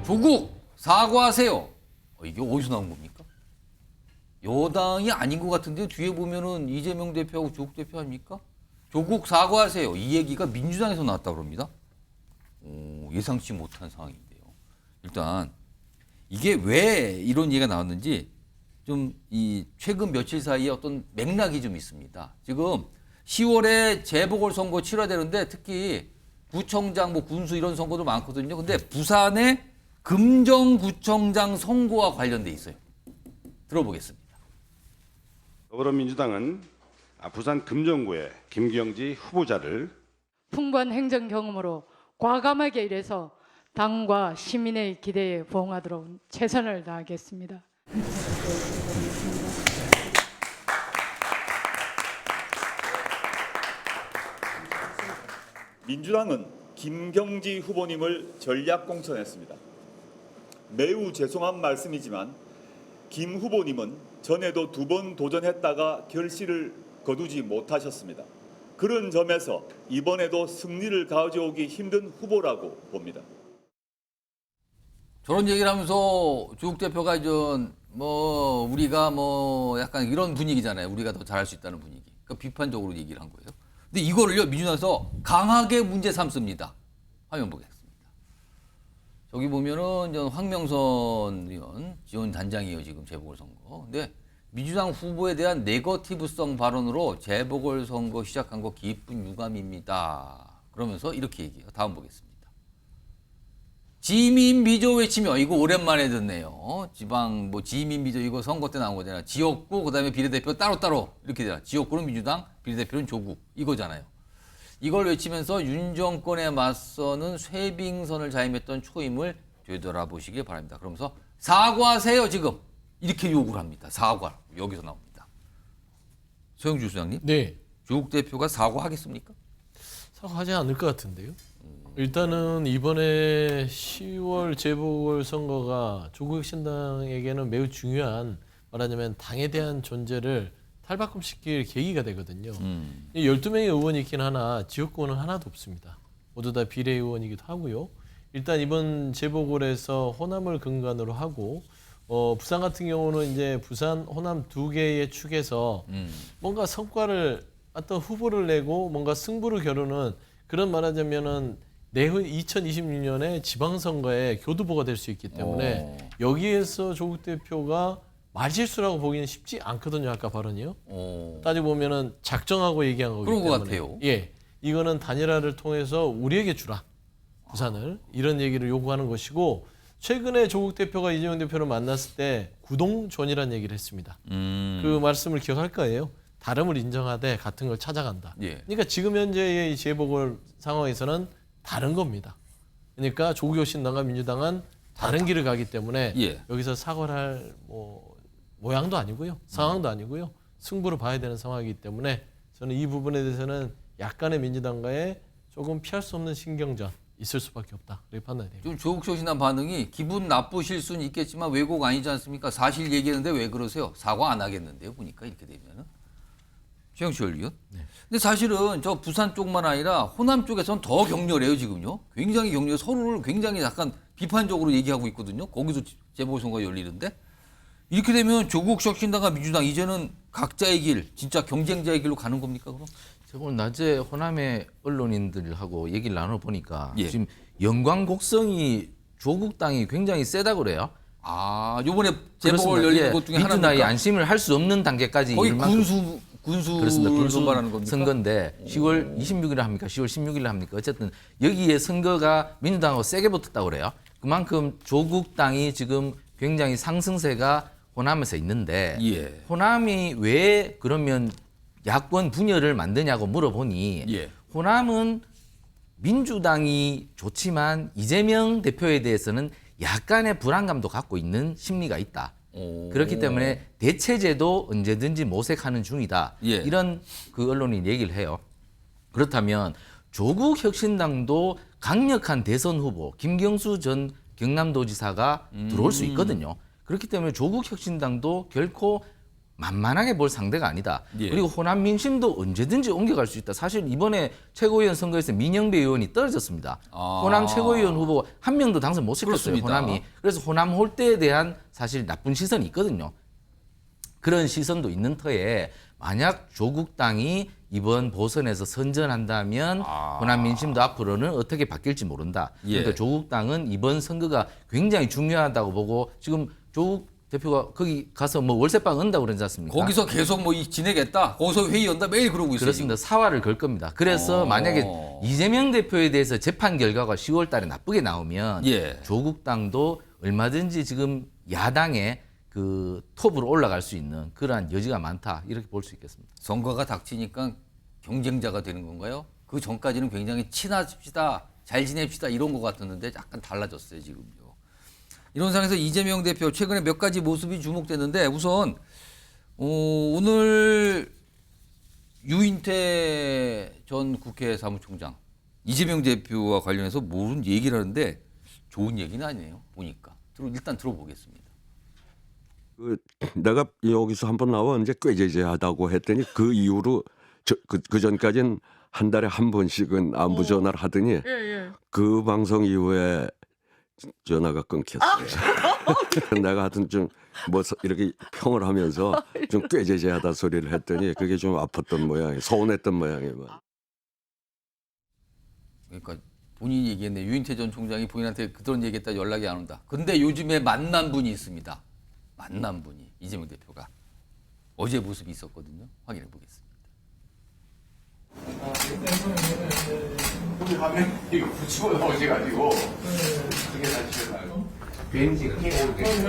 조국 사과하세요. 이게 어디서 나온 겁니까? 여당이 아닌 것 같은데 뒤에 보면은 이재명 대표하고 조국 대표 아닙니까? 조국 사과하세요. 이 얘기가 민주당에서 나왔다고 그럽니다. 예상치 못한 상황인데요. 일단 이게 왜 이런 얘기가 나왔는지 좀 이 최근 며칠 사이에 어떤 맥락이 좀 있습니다. 지금 10월에 재보궐선거 치러되는데 특히 구청장, 뭐 군수 이런 선거도 많거든요. 근데 부산의 금정구청장 선거와 관련돼 있어요. 들어보겠습니다. 더불어민주당은 부산 금정구의 김경지 후보자를 풍부한 행정 경험으로 과감하게 일해서 당과 시민의 기대에 부응하도록 최선을 다하겠습니다. 민주당은 김경지 후보님을 전략 공천했습니다. 매우 죄송한 말씀이지만 김 후보님은 전에도 2번 도전했다가 결실을 거두지 못하셨습니다. 그런 점에서 이번에도 승리를 가져오기 힘든 후보라고 봅니다. 저런 얘기를 하면서 조국 대표가 이제 뭐 우리가 뭐 약간 이런 분위기잖아요. 우리가 더 잘할 수 있다는 분위기. 그러니까 비판적으로 얘기를 한 거예요. 근데 이거를요 민주당에서 강하게 문제 삼습니다. 화면 보겠습니다. 저기 보면은 이제 황명선 의원 지원 단장이에요 지금 재보궐선거. 근데 민주당 후보에 대한 네거티브성 발언으로 재보궐선거 시작한 거 기쁜 유감입니다. 그러면서 이렇게 얘기해요. 다음 보겠습니다. 지민비조 외치며 이거 오랜만에 듣네요. 지방 뭐 지민비조 이거 선거 때 나온 거잖아요. 지역구 그다음에 비례대표 따로따로 이렇게 되잖아. 지역구는 민주당, 비례대표는 조국 이거잖아요. 이걸 외치면서 윤 정권에 맞서는 쇄빙선을 자임했던 초임을 되돌아보시길 바랍니다. 그러면서 사과하세요 지금 이렇게 요구를 합니다. 사과 여기서 나옵니다. 서영주 소장님, 네, 조국 대표가 사과하겠습니까? 사과하지 않을 것 같은데요. 일단은 이번에 10월 재보궐선거가 조국혁신당에게는 매우 중요한 말하자면 당에 대한 존재를 탈바꿈시킬 계기가 되거든요. 이 12명의 의원이 있긴 하나 지역구는 하나도 없습니다. 모두 다 비례의원이기도 하고요. 일단 이번 재보궐에서 호남을 근간으로 하고 부산 같은 경우는 이제 부산, 호남 2개의 축에서 뭔가 성과를 어떤 후보를 내고 뭔가 승부를 겨루는 그런 말하자면은 내후 2026년에 지방선거의 교두보가 될 수 있기 때문에 여기에서 조국 대표가 말실수라고 보기는 쉽지 않거든요. 아까 발언이요. 따지고 보면은 작정하고 얘기한 거기 그런 때문에. 것 같아요. 예, 이거는 단일화를 통해서 우리에게 주라. 부산을 이런 얘기를 요구하는 것이고 최근에 조국 대표가 이재명 대표를 만났을 때 구동존이라는 얘기를 했습니다. 그 말씀을 기억할 거예요. 다름을 인정하되 같은 걸 찾아간다. 예. 그러니까 지금 현재의 이 재보궐 상황에서는 다른 겁니다. 그러니까 조국혁신당과 민주당은 다른 길을 가기 때문에 예. 여기서 사과를 할 모양도 아니고요. 상황도 아니고요. 승부를 봐야 되는 상황이기 때문에 저는 이 부분에 대해서는 약간의 민주당과의 조금 피할 수 없는 신경전 있을 수밖에 없다. 그렇게 판단이 됩니다. 좀 조국 혁신당 반응이 기분 나쁘실 수는 있겠지만 왜곡 아니지 않습니까? 사실 얘기했는데 왜 그러세요? 사과 안 하겠는데요. 보니까 이렇게 되면은. 최영철 의원. 네. 근데 사실은 저 부산 쪽만 아니라 호남 쪽에서는 더 격렬해요 지금요. 굉장히 격렬해. 서로를 굉장히 약간 비판적으로 얘기하고 있거든요. 거기서 재보궐선거가 열리는데 이렇게 되면 조국 혁신당과 민주당 이제는 각자의 길, 진짜 경쟁자의 길로 가는 겁니까 그럼? 제가 오늘 낮에 호남의 언론인들하고 얘기를 나눠보니까 예. 지금 영광 곡성이 조국 당이 굉장히 세다 그래요. 아, 요번에 재보궐 그렇습니다. 열리는 예, 것 중에 민주당이 하나입니까? 안심을 할 수 없는 단계까지 거의 이를 만큼 군수를 그렇습니다. 선발하는 겁니까? 선거인데 10월 26일에 합니까? 10월 16일에 합니까? 어쨌든 여기에 선거가 민주당하고 세게 붙었다고 그래요. 그만큼 조국 당이 지금 굉장히 상승세가 호남에서 있는데 예. 호남이 왜 그러면 야권 분열을 만드냐고 물어보니 예. 호남은 민주당이 좋지만 이재명 대표에 대해서는 약간의 불안감도 갖고 있는 심리가 있다. 그렇기 때문에 대체제도 언제든지 모색하는 중이다. 예. 이런 그 언론이 얘기를 해요. 그렇다면 조국 혁신당도 강력한 대선 후보 김경수 전 경남도지사가 들어올 수 있거든요. 그렇기 때문에 조국 혁신당도 결코 만만하게 볼 상대가 아니다. 예. 그리고 호남 민심도 언제든지 옮겨갈 수 있다. 사실 이번에 최고위원 선거에서 민영배 의원이 떨어졌습니다. 아. 호남 최고위원 후보 한 명도 당선 못 시켰어요. 그렇습니다. 호남이. 그래서 호남 홀대에 대한 사실 나쁜 시선이 있거든요. 그런 시선도 있는 터에 만약 조국당이 이번 보선에서 선전한다면 호남 민심도 앞으로는 어떻게 바뀔지 모른다. 예. 그러니까 조국당은 이번 선거가 굉장히 중요하다고 보고 지금 조국 대표가 거기 가서 뭐 월세방 은다고 그러지 않습니까? 거기서 계속 뭐 지내겠다. 거기서 회의 연다. 매일 그러고 있어요. 그렇습니다. 사활을 걸 겁니다. 그래서 만약에 이재명 대표에 대해서 재판 결과가 10월 달에 나쁘게 나오면 예. 조국당도 얼마든지 지금 야당의 그 톱으로 올라갈 수 있는 그러한 여지가 많다. 이렇게 볼 수 있겠습니다. 선거가 닥치니까 경쟁자가 되는 건가요? 그 전까지는 굉장히 친합시다, 잘 지냅시다 이런 것 같았는데 약간 달라졌어요 지금요. 이런 상황에서 이재명 대표 최근에 몇 가지 모습이 주목되는데 우선 오늘 유인태 전 국회 사무총장 이재명 대표와 관련해서 모르는 얘기를 하는데 좋은 얘기는 아니에요. 보니까 일단 들어보겠습니다. 내가 여기서 한번 나왔는데 꾀재재하다고 했더니 그 이후로 그 전까지는 한 달에 한 번씩은 안부 전화를 하더니 그 방송 이후에 전화가 끊겼어요. 내가 하여튼 좀 뭐 이렇게 평을 하면서 좀 꾀재재하다 소리를 했더니 그게 좀 아팠던 모양이 서운했던 모양이에요. 그러니까 본인이 얘기했네. 유인태 전 총장이 본인한테 그런 얘기했다 연락이 안 온다. 근데 요즘에 만난 분이 있습니다. 만난 분이 이재명 대표가 어제 모습이 있었거든요. 확인해 보겠습니다. 우리 화면 이거 붙이고 나오셔가지고 그게 사실 벤지가 그때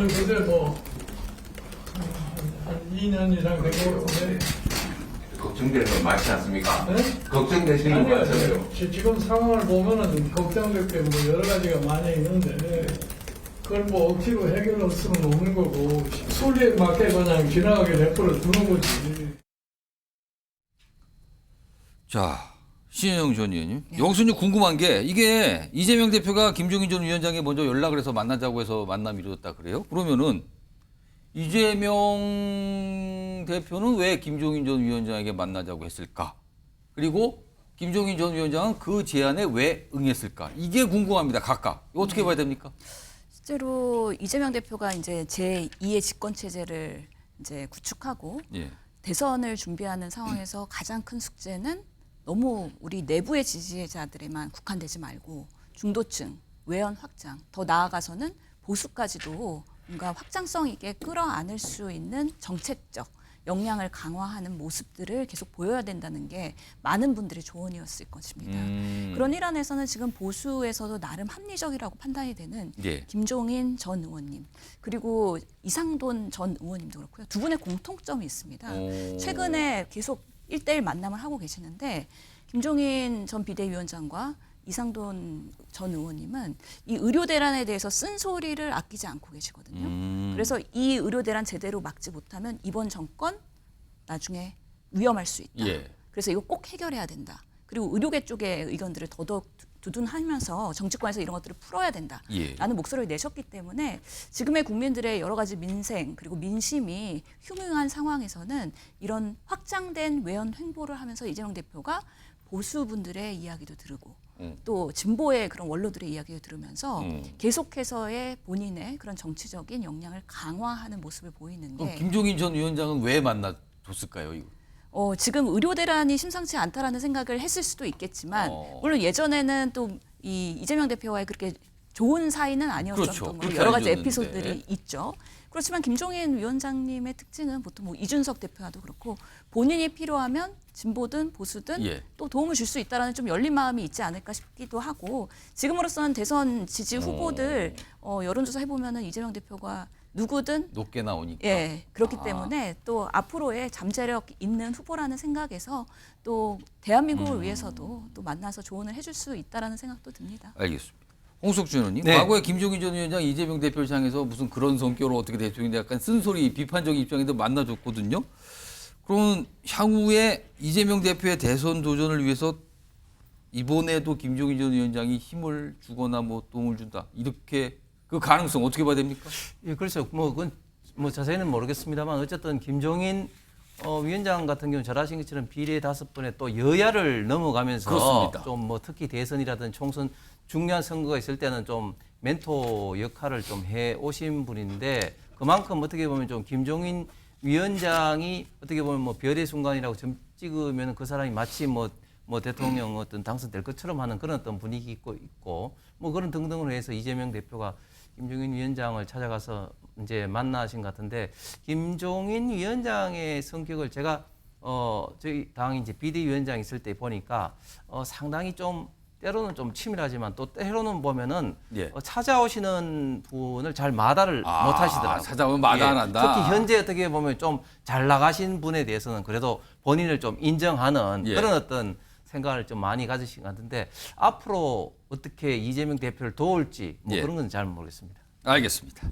한 2년이랑 되고 걱정되는 건 맞지 않습니까? 네? 걱정되시는 거 맞아요. 아니요. 지금 상황을 보면은 걱정될 게 뭐 여러 가지가 많이 있는데 그걸 뭐 억지로 해결할 수는 없는 거고 소리에 맞게 그냥 지나가게 내버려 두는 거지. 자, 신현영 전 의원님. 여기서 이제 궁금한 게 이게 이재명 대표가 김종인 전 위원장에 먼저 연락을 해서 만나자고 해서 만남이 이루어졌다 그래요? 그러면은 이재명 대표는 왜 김종인 전 위원장에게 만나자고 했을까? 그리고 김종인 전 위원장은 그 제안에 왜 응했을까? 이게 궁금합니다. 각각. 이거 어떻게 봐야 됩니까? 실제로 이재명 대표가 이제 제2의 집권 체제를 이제 구축하고 예. 대선을 준비하는 상황에서 가장 큰 숙제는 너무 우리 내부의 지지자들에만 국한되지 말고 중도층, 외연 확장, 더 나아가서는 보수까지도 뭔가 확장성 있게 끌어안을 수 있는 정책적 역량을 강화하는 모습들을 계속 보여야 된다는 게 많은 분들의 조언이었을 것입니다. 그런 일환에서는 지금 보수에서도 나름 합리적이라고 판단이 되는 예. 김종인 전 의원님 그리고 이상돈 전 의원님도 그렇고요. 두 분의 공통점이 있습니다. 최근에 계속 1대1 만남을 하고 계시는데 김종인 전 비대위원장과 이상돈 전 의원님은 이 의료 대란에 대해서 쓴소리를 아끼지 않고 계시거든요. 그래서 이 의료 대란 제대로 막지 못하면 이번 정권 나중에 위험할 수 있다. 예. 그래서 이거 꼭 해결해야 된다. 그리고 의료계 쪽의 의견들을 더더욱 두둔하면서 정치권에서 이런 것들을 풀어야 된다라는 예. 목소리를 내셨기 때문에 지금의 국민들의 여러 가지 민생 그리고 민심이 흉흉한 상황에서는 이런 확장된 외연 횡보를 하면서 이재명 대표가 보수분들의 이야기도 들으고 또 진보의 그런 원로들의 이야기를 들으면서 계속해서의 본인의 그런 정치적인 역량을 강화하는 모습을 보이는 그럼 게 김종인 전 위원장은 왜 만나줬을까요? 이거? 지금 의료 대란이 심상치 않다라는 생각을 했을 수도 있겠지만 물론 예전에는 또 이 이재명 대표와의 그렇게 좋은 사이는 아니었던 그렇죠. 걸로 그렇게 여러 가지 알려졌는데. 에피소드들이 있죠. 그렇지만 김종인 위원장님의 특징은 보통 뭐 이준석 대표와도 그렇고 본인이 필요하면 진보든 보수든 예. 또 도움을 줄 수 있다라는 좀 열린 마음이 있지 않을까 싶기도 하고 지금으로서는 대선 지지 후보들 여론조사 해보면은 이재명 대표가 누구든 높게 나오니까. 예, 그렇기 때문에 또 앞으로의 잠재력 있는 후보라는 생각에서 또 대한민국을 위해서도 또 만나서 조언을 해줄 수 있다라는 생각도 듭니다. 알겠습니다. 홍석준 의원님, 네. 과거에 김종인 전 위원장 이재명 대표를 향해서 무슨 그런 성격으로 어떻게 대통령인데 약간 쓴소리 비판적인 입장에도 만나줬거든요. 그러면 향후에 이재명 대표의 대선 도전을 위해서 이번에도 김종인 전 위원장이 힘을 주거나 뭐 도움을 준다 이렇게 그 가능성 어떻게 봐야 됩니까? 예, 그래서 뭐 그건 뭐 자세히는 모르겠습니다만 어쨌든 김종인 위원장 같은 경우는 잘하신 것처럼 비례 5번에 또 여야를 넘어가면서 그렇습니다. 좀 뭐 특히 대선이라든 총선 중요한 선거가 있을 때는 좀 멘토 역할을 좀 해 오신 분인데 그만큼 어떻게 보면 좀 김종인 위원장이 어떻게 보면 뭐 별의 순간이라고 점 찍으면 그 사람이 마치 뭐 대통령 어떤 당선될 것처럼 하는 그런 어떤 분위기 있고 뭐 그런 등등으로 해서 이재명 대표가 김종인 위원장을 찾아가서 이제 만나신 것 같은데 김종인 위원장의 성격을 제가 저희 당 이제 비대위원장 있을 때 보니까 상당히 좀 때로는 좀 치밀하지만 또 때로는 보면은 예. 찾아오시는 분을 잘 마다를 못 하시더라고요. 찾아오면 마다 안 한다. 특히 현재 어떻게 보면 좀 잘 나가신 분에 대해서는 그래도 본인을 좀 인정하는 예. 그런 어떤 생각을 좀 많이 가지신 것 같은데 앞으로 어떻게 이재명 대표를 도울지 뭐 예. 그런 건 잘 모르겠습니다. 알겠습니다.